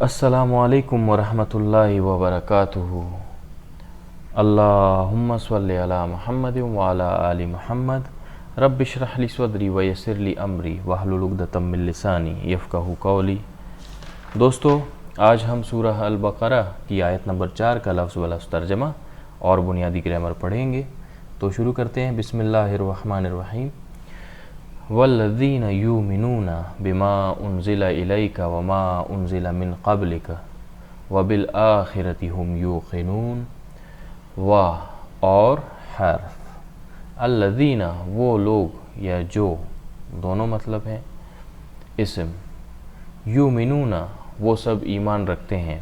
السلام علیکم ورحمۃ اللہ وبرکاتہ۔ اللہم صلی علی محمد وعلی آل محمد رب اشرح لی صدری ویسر لی امری واحلل عقدۃ من لسانی یفقہوا قولی۔ دوستو، آج ہم سورہ البقرہ کی آیت نمبر 4 کا لفظ بلفظ ترجمہ اور بنیادی گرامر پڑھیں گے۔ تو شروع کرتے ہیں۔ بسم اللہ الرحمن الرحیم۔ والذین یؤمنون بما انزل الیک وما انزل من قبلک وبالآخرۃ هم یوقنون۔ و اور حرف، الذین وہ لوگ یا جو دونوں مطلب ہیں، اسم، یؤمنون وہ سب ایمان رکھتے ہیں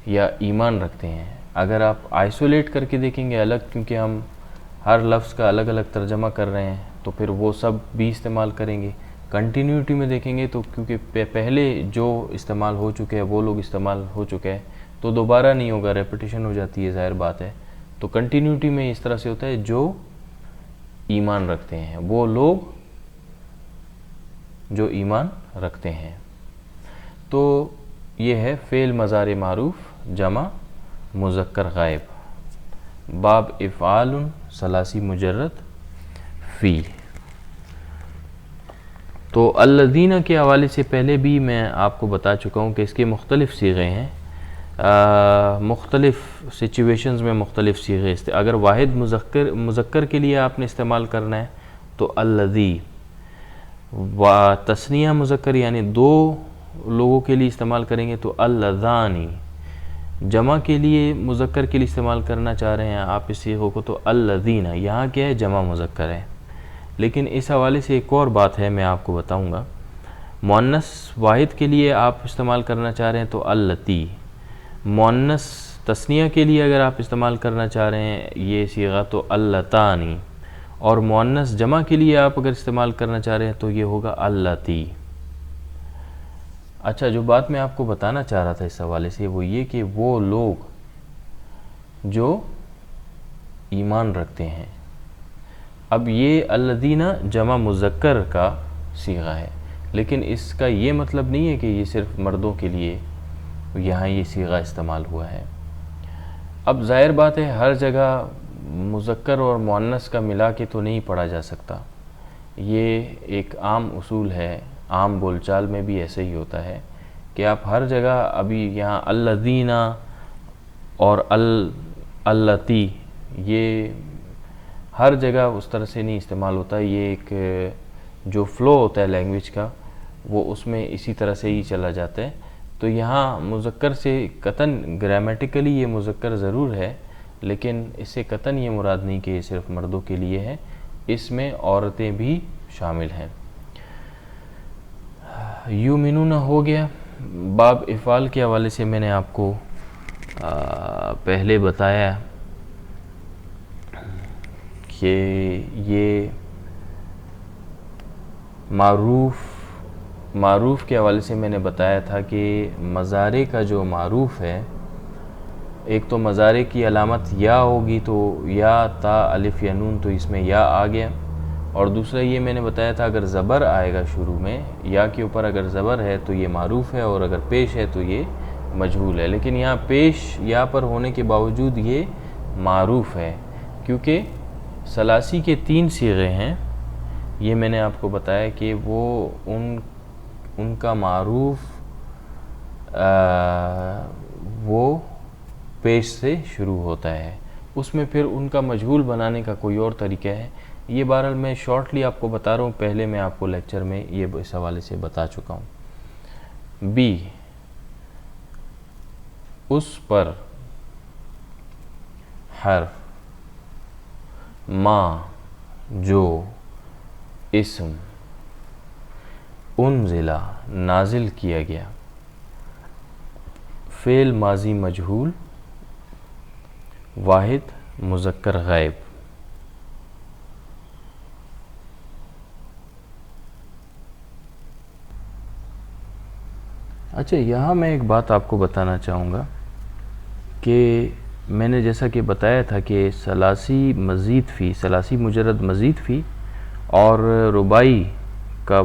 یا ایمان رکھتے ہیں۔ اگر آپ آئسولیٹ کر کے دیکھیں گے الگ، کیونکہ ہم ہر لفظ کا الگ الگ ترجمہ کر رہے ہیں، تو پھر وہ سب بھی استعمال کریں گے۔ کنٹینیوٹی میں دیکھیں گے تو کیونکہ پہلے جو استعمال ہو چکے ہیں وہ لوگ استعمال ہو چکے ہیں، تو دوبارہ نہیں ہوگا، ریپیٹیشن ہو جاتی ہے، ظاہر بات ہے۔ تو کنٹینیوٹی میں اس طرح سے ہوتا ہے، جو ایمان رکھتے ہیں، وہ لوگ جو ایمان رکھتے ہیں۔ تو یہ ہے فعل مضارع معروف جمع مذکر غائب، باب افعال ثلاثی مجرد فی۔ تو الذین کے حوالے سے پہلے بھی میں آپ کو بتا چکا ہوں کہ اس کے مختلف صیغے ہیں، مختلف سچویشنز میں مختلف صیغے۔ اگر واحد مذکر کے لیے آپ نے استعمال کرنا ہے تو الذی، و تثنیہ مذکر یعنی دو لوگوں کے لیے استعمال کریں گے تو اللذانی، جمع کے لیے مذکر کے لیے استعمال کرنا چاہ رہے ہیں آپ اس صیغوں کو تو الذین۔ یہاں کیا ہے؟ جمع مذکر ہے، لیکن اس حوالے سے ایک اور بات ہے، میں آپ کو بتاؤں گا۔ مؤنث واحد کے لیے آپ استعمال کرنا چاہ رہے ہیں تو اللتی، مؤنث تثنیہ کے لیے اگر آپ استعمال کرنا چاہ رہے ہیں یہ صیغہ تو اللتانی، اور مؤنث جمع کے لیے آپ اگر استعمال کرنا چاہ رہے ہیں تو یہ ہوگا اللتی۔ اچھا، جو بات میں آپ کو بتانا چاہ رہا تھا اس حوالے سے وہ یہ کہ وہ لوگ جو ایمان رکھتے ہیں، اب یہ الذین جمع مذکر کا صیغہ ہے، لیکن اس کا یہ مطلب نہیں ہے کہ یہ صرف مردوں کے لیے یہاں یہ صیغہ استعمال ہوا ہے۔ اب ظاہر بات ہے ہر جگہ مذکر اور مؤنث کا ملا کے تو نہیں پڑھا جا سکتا، یہ ایک عام اصول ہے، عام بول چال میں بھی ایسے ہی ہوتا ہے کہ آپ ہر جگہ ابھی یہاں الذین اور اللتی یہ ہر جگہ اس طرح سے نہیں استعمال ہوتا، یہ ایک جو فلو ہوتا ہے لینگویج کا وہ اس میں اسی طرح سے ہی چلا جاتا ہے۔ تو یہاں مذکر سے قطعاً گرامیٹیکلی یہ مذکر ضرور ہے، لیکن اس سے قطعاً یہ مراد نہیں کہ یہ صرف مردوں کے لیے ہے، اس میں عورتیں بھی شامل ہیں۔ یؤمنون ہو گیا۔ باب افعال کے حوالے سے میں نے آپ کو پہلے بتایا کہ یہ معروف کے حوالے سے میں نے بتایا تھا کہ مضارع کا جو معروف ہے، ایک تو مضارع کی علامت یا ہوگی تو یا تا الف یا نون، تو اس میں یا آ گیا، اور دوسرا یہ میں نے بتایا تھا اگر زبر آئے گا شروع میں یا کے اوپر، اگر زبر ہے تو یہ معروف ہے، اور اگر پیش ہے تو یہ مجہول ہے، لیکن یہاں پیش یا پر ہونے کے باوجود یہ معروف ہے، کیونکہ ثلاثی کے 3 صیغے ہیں، یہ میں نے آپ کو بتایا کہ وہ ان کا معروف وہ پیش سے شروع ہوتا ہے، اس میں پھر ان کا مجہول بنانے کا کوئی اور طریقہ ہے، یہ بہرحال میں شارٹلی آپ کو بتا رہا ہوں، پہلے میں آپ کو لیکچر میں یہ اس حوالے سے بتا چکا ہوں۔ بی، اس پر حرف، ما جو اسم، انزلہ نازل کیا گیا، فعل ماضی مجہول واحد مذکر غائب۔ اچھا، یہاں میں ایک بات آپ کو بتانا چاہوں گا کہ میں نے جیسا کہ بتایا تھا کہ ثلاثی مجرد مزید فی اور رباعی کا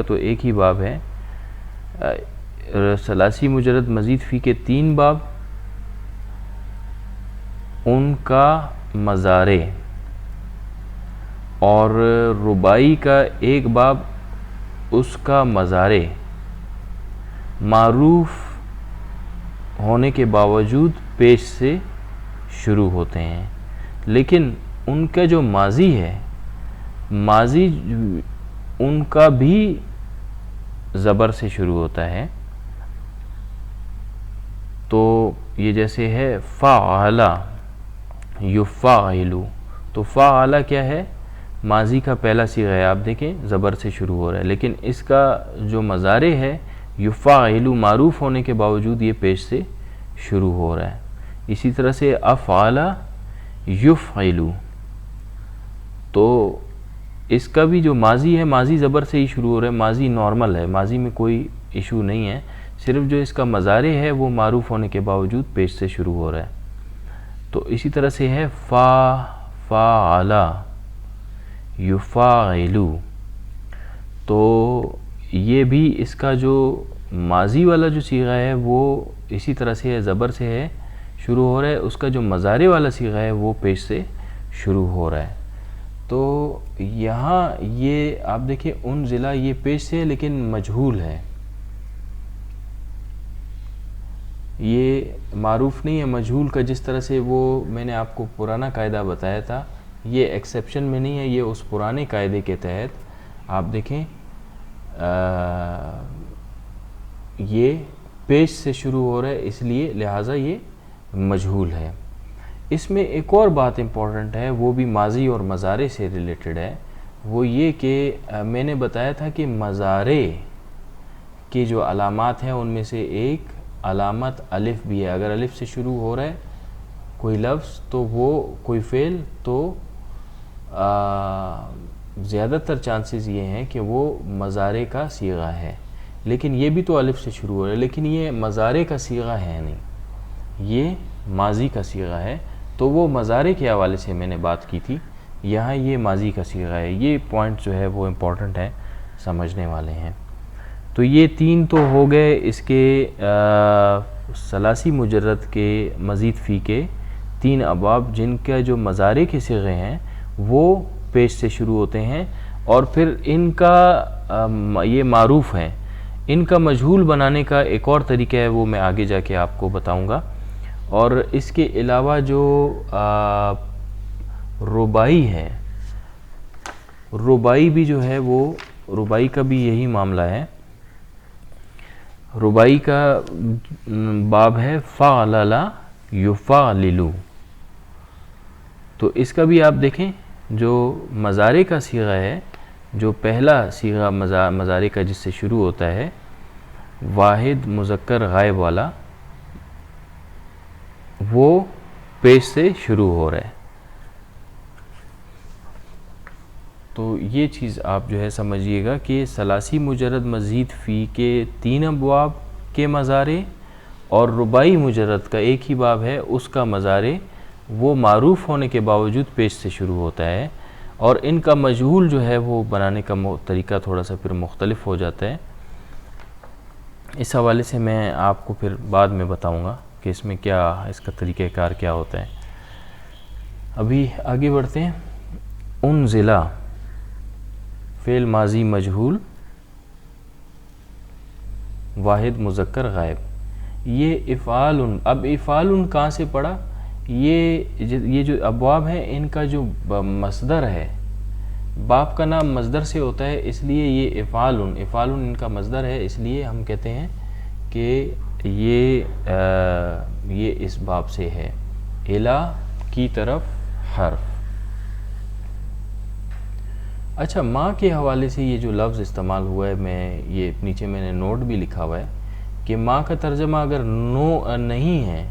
تو ایک ہی باب ہے، ثلاثی مجرد مزید فی کے 3 باب، ان کا مضارع، اور رباعی کا 1 باب، اس کا مضارع معروف ہونے کے باوجود پیش سے شروع ہوتے ہیں، لیکن ان کا جو ماضی ہے، ماضی ان کا بھی زبر سے شروع ہوتا ہے. تو یہ جیسے ہے فعل یفعل، تو فعل کیا ہے؟ ماضی کا پہلا صیغہ ہے، آپ دیکھیں زبر سے شروع ہو رہا ہے، لیکن اس کا جو مضارع ہے یفعل، معروف ہونے کے باوجود یہ پیش سے شروع ہو رہا ہے. اسی طرح سے افعل یفعل، تو اس کا بھی جو ماضی ہے، ماضی زبر سے ہی شروع ہو رہا ہے، ماضی نارمل ہے، ماضی میں کوئی ایشو نہیں ہے، صرف جو اس کا مضارع ہے وہ معروف ہونے کے باوجود پیش سے شروع ہو رہا ہے. تو اسی طرح سے ہے فعل یفعل، تو یہ بھی اس کا جو ماضی والا جو صیغہ ہے وہ اسی طرح سے ہے، زبر سے ہے شروع ہو رہا ہے، اس کا جو مضارع والا صیغہ ہے وہ پیش سے شروع ہو رہا ہے. تو یہاں یہ آپ دیکھیں انزلہ، یہ پیش سے ہے لیکن مجہول ہے، یہ معروف نہیں ہے، مجہول کا جس طرح سے وہ میں نے آپ کو پرانا قاعدہ بتایا تھا، یہ ایکسیپشن میں نہیں ہے، یہ اس پرانے قاعدے کے تحت آپ دیکھیں یہ پیش سے شروع ہو رہا ہے، اس لیے لہٰذا یہ مجہول ہے. اس میں ایک اور بات امپورٹنٹ ہے، وہ بھی ماضی اور مضارع سے ریلیٹڈ ہے، وہ یہ کہ میں نے بتایا تھا کہ مضارع کی جو علامات ہیں ان میں سے ایک علامت الف بھی ہے. اگر الف سے شروع ہو رہا ہے کوئی لفظ تو وہ کوئی فعل، تو زیادہ تر چانسز یہ ہیں کہ وہ مضارع کا صیغہ ہے، لیکن یہ بھی تو الف سے شروع ہو رہا ہے، لیکن یہ مضارع کا صیغہ ہے نہیں، یہ ماضی کا صیغہ ہے. تو وہ مضارع کے حوالے سے میں نے بات کی تھی، یہاں یہ ماضی کا صیغہ ہے. یہ پوائنٹ جو ہے وہ امپورٹنٹ ہے، سمجھنے والے ہیں. تو یہ 3 تو ہو گئے اس کے ثلاثی مجرد کے مزید فی کے 3 ابواب، جن کا جو مضارع کے صیغے ہیں وہ پیش سے شروع ہوتے ہیں، اور پھر ان کا یہ معروف ہیں. ان کا مجہول بنانے کا ایک اور طریقہ ہے، وہ میں آگے جا کے آپ کو بتاؤں گا. اور اس کے علاوہ جو رباعی ہے، رباعی بھی جو ہے وہ رباعی کا بھی یہی معاملہ ہے. رباعی کا باب ہے فعلل یفعلل، تو اس کا بھی آپ دیکھیں جو مضارع کا صیغہ ہے، جو پہلا صیغہ مضارع کا جس سے شروع ہوتا ہے واحد مذکر غائب والا، وہ پیش سے شروع ہو رہا ہے. تو یہ چیز آپ جو ہے سمجھیے گا کہ ثلاثی مجرد مزید فی کے 3 ابواب کے مضارع، اور رباعی مجرد کا ایک ہی باب ہے، اس کا مضارع وہ معروف ہونے کے باوجود پیش سے شروع ہوتا ہے، اور ان کا مجہول جو ہے وہ بنانے کا طریقہ تھوڑا سا پھر مختلف ہو جاتا ہے. اس حوالے سے میں آپ کو پھر بعد میں بتاؤں گا کہ اس میں کیا اس کا طریقہ کار کیا ہوتا ہے. ابھی آگے بڑھتے ہیں. انزلہ فعل ماضی مجہول واحد مذکر غائب، یہ افعال. اب افعال کہاں سے پڑا؟ یہ جو ابواب ہیں ان کا جو مصدر ہے، باب کا نام مصدر سے ہوتا ہے، اس لیے یہ افعال ان کا مصدر ہے، اس لیے ہم کہتے ہیں کہ یہ اس باب سے ہے، الا کی طرف حرف. اچھا، ماں کے حوالے سے یہ جو لفظ استعمال ہوا ہے، یہ نیچے میں نے نوٹ بھی لکھا ہوا ہے کہ ماں کا ترجمہ اگر نو نہیں ہے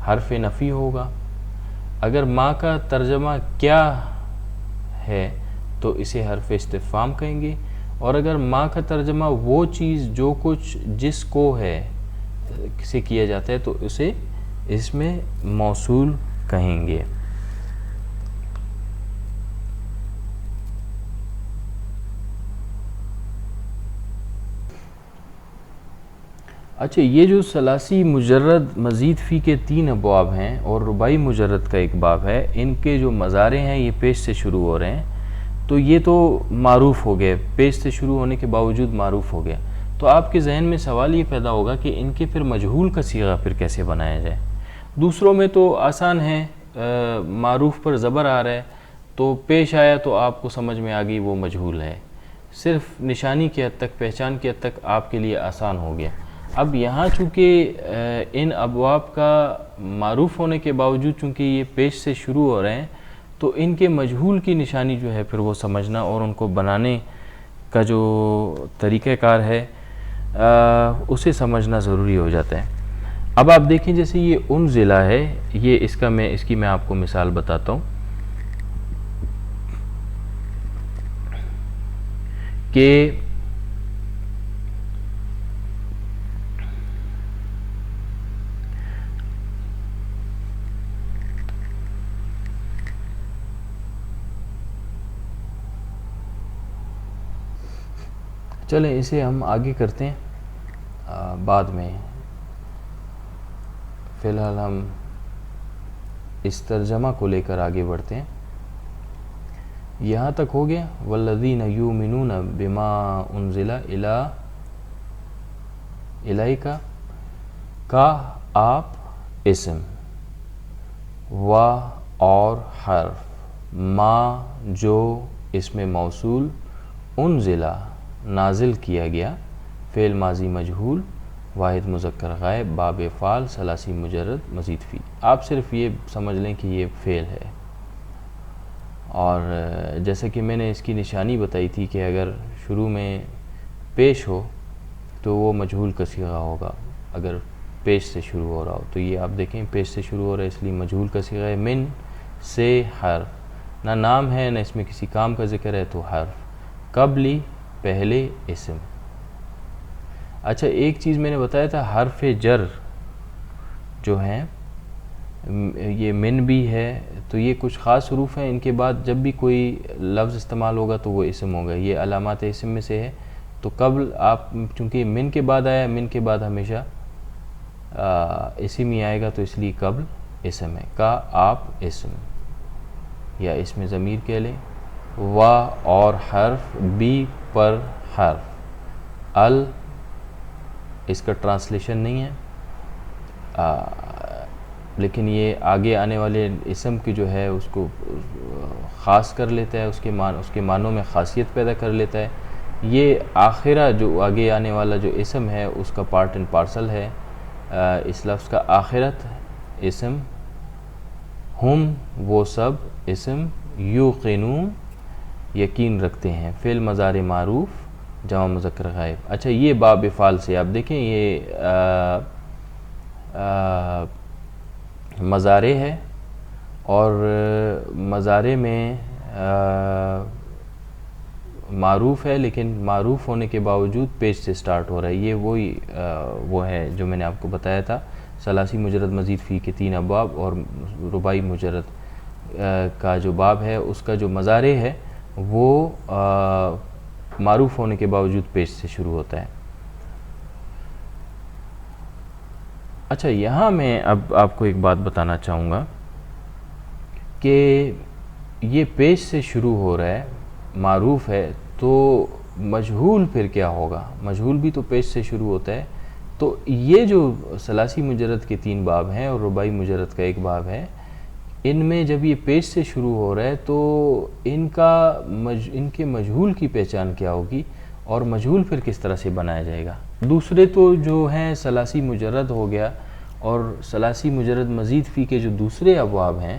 حرف نفی ہوگا، اگر ماں کا ترجمہ کیا ہے تو اسے حرف استفہام کہیں گے، اور اگر ماں کا ترجمہ وہ چیز جو کچھ جس کو ہے سے کیا جاتا ہے تو اسے اس میں موصول کہیں گے. اچھا، یہ جو ثلاثی مجرد مزید فی کے 3 ابواب ہیں اور رباعی مجرد کا ایک باب ہے، ان کے جو مضارع ہیں یہ پیش سے شروع ہو رہے ہیں، تو یہ تو معروف ہو گئے، پیش سے شروع ہونے کے باوجود معروف ہو گیا۔ تو آپ کے ذہن میں سوال یہ پیدا ہوگا کہ ان کے پھر مجہول کا صیغہ پھر کیسے بنایا جائے؟ دوسروں میں تو آسان ہے، معروف پر زبر آ رہا ہے تو پیش آیا تو آپ کو سمجھ میں آ گئی وہ مجہول ہے، صرف نشانی کی حد تک، پہچان کی حد تک آپ کے لیے آسان ہو گیا۔ اب یہاں چونکہ ان ابواب کا معروف ہونے کے باوجود چونکہ یہ پیش سے شروع ہو رہے ہیں، تو ان کے مجہول کی نشانی جو ہے پھر وہ سمجھنا اور ان کو بنانے کا جو طریقہ کار ہے اسے سمجھنا ضروری ہو جاتا ہے۔ اب آپ دیکھیں جیسے یہ انزلہ ہے، یہ اس کی میں آپ کو مثال بتاتا ہوں کہ چلیں اسے ہم آگے کرتے ہیں بعد میں، فی الحال ہم اس ترجمہ کو لے کر آگے بڑھتے ہیں۔ یہاں تک ہو گیا والذین یؤمنون بما انزل الیک کا آپ اسم و اور حرف، ما جو اسم موصول، انزلہ نازل کیا گیا، فعل ماضی مجہول، واحد مذکر غائب، باب افعال، ثلاثی مجرد مزید فی۔ آپ صرف یہ سمجھ لیں کہ یہ فعل ہے، اور جیسے کہ میں نے اس کی نشانی بتائی تھی کہ اگر شروع میں پیش ہو تو وہ مجہول کا صیغہ ہوگا، اگر پیش سے شروع ہو رہا ہو تو یہ آپ دیکھیں پیش سے شروع ہو رہا ہے اس لیے مجہول کا صیغہ ہے۔ من سے حرف، نہ نام ہے نہ اس میں کسی کام کا ذکر ہے تو حرف، قبلی پہلے اسم۔ اچھا ایک چیز میں نے بتایا تھا، حرف جر جو ہیں یہ من بھی ہے، تو یہ کچھ خاص حروف ہیں، ان کے بعد جب بھی کوئی لفظ استعمال ہوگا تو وہ اسم ہوگا، یہ علامات اسم میں سے ہے۔ تو قبل آپ چونکہ من کے بعد آیا، من کے بعد ہمیشہ اسم ہی آئے گا تو اس لیے قبل اسم ہے، کا آپ اسم، یا اس میں ضمیر کہہ لیں، و اور حرف، بی پر حرف، ال اس کا ٹرانسلیشن نہیں ہے، لیکن یہ آگے آنے والے اسم کی جو ہے اس کو خاص کر لیتا ہے، اس کے معنوں میں خاصیت پیدا کر لیتا ہے۔ یہ آخرہ جو آگے آنے والا جو اسم ہے اس کا پارٹ اینڈ پارسل ہے اس لفظ کا، آخرت اسم، ہم وہ سب اسم، یوقنون یقین رکھتے ہیں، فعل مضارع معروف جمع مذکر غائب۔ اچھا یہ باب افعال سے آپ دیکھیں یہ مضارع ہے، اور مضارع میں معروف ہے، لیکن معروف ہونے کے باوجود پیش سے سٹارٹ ہو رہا ہے، یہ وہی وہ ہے جو میں نے آپ کو بتایا تھا، ثلاثی مجرد مزید فی کے 3 ابواب، اور رباعی مجرد کا جو باب ہے اس کا جو مضارع ہے وہ معروف ہونے کے باوجود پیش سے شروع ہوتا ہے۔ اچھا یہاں میں اب آپ کو ایک بات بتانا چاہوں گا کہ یہ پیش سے شروع ہو رہا ہے، معروف ہے، تو مجہول پھر کیا ہوگا؟ مجہول بھی تو پیش سے شروع ہوتا ہے، تو یہ جو ثلاثی مجرد کے 3 باب ہیں اور رباعی مجرد کا ایک باب ہے، ان میں جب یہ پیش سے شروع ہو رہا ہے تو ان کے مجہول کی پہچان کیا ہوگی، اور مجہول پھر کس طرح سے بنایا جائے گا؟ دوسرے تو جو ہیں ثلاثی مجرد ہو گیا، اور ثلاثی مجرد مزید فی کے جو دوسرے ابواب ہیں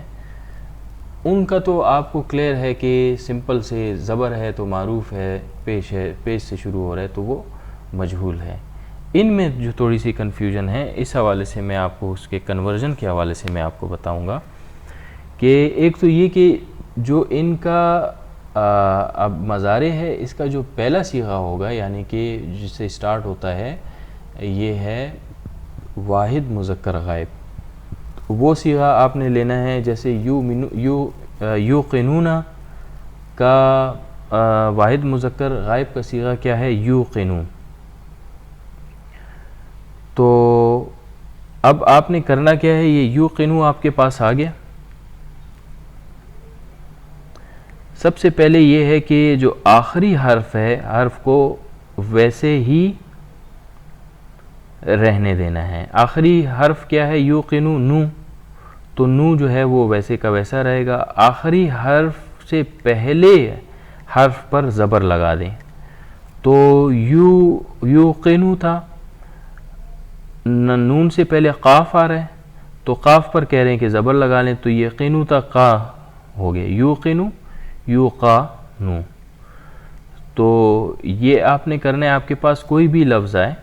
ان کا تو آپ کو کلیئر ہے کہ سمپل سے زبر ہے تو معروف ہے، پیش سے شروع ہو رہا ہے تو وہ مجہول ہے۔ ان میں جو تھوڑی سی کنفیوژن ہے اس حوالے سے میں آپ کو اس کے کنورژن کے حوالے سے میں آپ کو بتاؤں گا کہ ایک تو یہ کہ جو ان کا اب مضارع ہے اس کا جو پہلا صیغہ ہوگا، یعنی کہ جس سے سٹارٹ ہوتا ہے، یہ ہے واحد مذکر غائب، وہ صیغہ آپ نے لینا ہے، جیسے یوقنون کا واحد مذکر غائب کا صیغہ کیا ہے؟ یوقنون۔ تو اب آپ نے کرنا کیا ہے، یہ یوقنو آپ کے پاس آ گیا. سب سے پہلے یہ ہے کہ جو آخری حرف ہے، حرف کو ویسے ہی رہنے دینا ہے. آخری حرف کیا ہے، یوقنو، نو. تو نو جو ہے وہ ویسے کا ویسا رہے گا. آخری حرف سے پہلے حرف پر زبر لگا دیں. تو یوقنو تھا، نون سے پہلے قاف آ رہا ہے، تو قاف پر کہہ رہے ہیں کہ زبر لگا لیں. تو یقینو تھا، قا ہو گیا، یوقنو، یوقانو. تو یہ آپ نے کرنا ہے. آپ کے پاس کوئی بھی لفظ آئے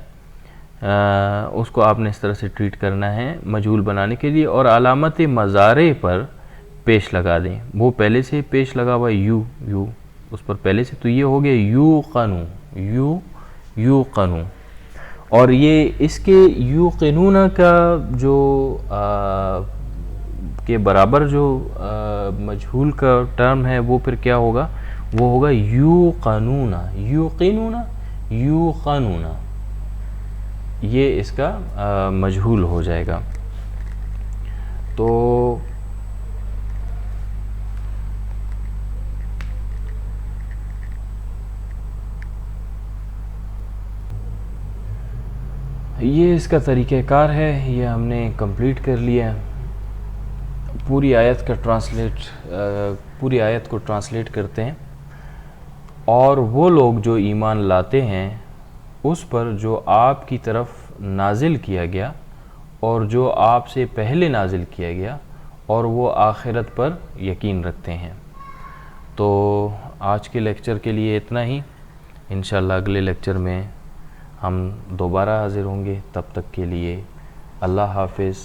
اس کو آپ نے اس طرح سے ٹریٹ کرنا ہے مجہول بنانے کے لیے، اور علامت مضارع پر پیش لگا دیں. وہ پہلے سے پیش لگا ہوا یو اس پر پہلے سے، تو یہ ہو گیا یوقنو، یوقنو. اور یہ اس کے یوقنون کا جو کے برابر جو مجہول کا ٹرم ہے وہ پھر کیا ہوگا، وہ ہوگا یوقنون، یوقنون، یوقنون. یہ اس کا مجہول ہو جائے گا. تو یہ اس کا طریقہ کار ہے، یہ ہم نے کمپلیٹ کر لیا. پوری آیت کو ٹرانسلیٹ کرتے ہیں. اور وہ لوگ جو ایمان لاتے ہیں اس پر جو آپ کی طرف نازل کیا گیا اور جو آپ سے پہلے نازل کیا گیا، اور وہ آخرت پر یقین رکھتے ہیں. تو آج کے لیکچر کے لیے اتنا ہی. انشاءاللہ اگلے لیکچر میں ہم دوبارہ حاضر ہوں گے. تب تک کے لیے اللہ حافظ.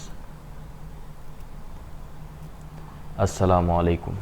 السلام علیکم.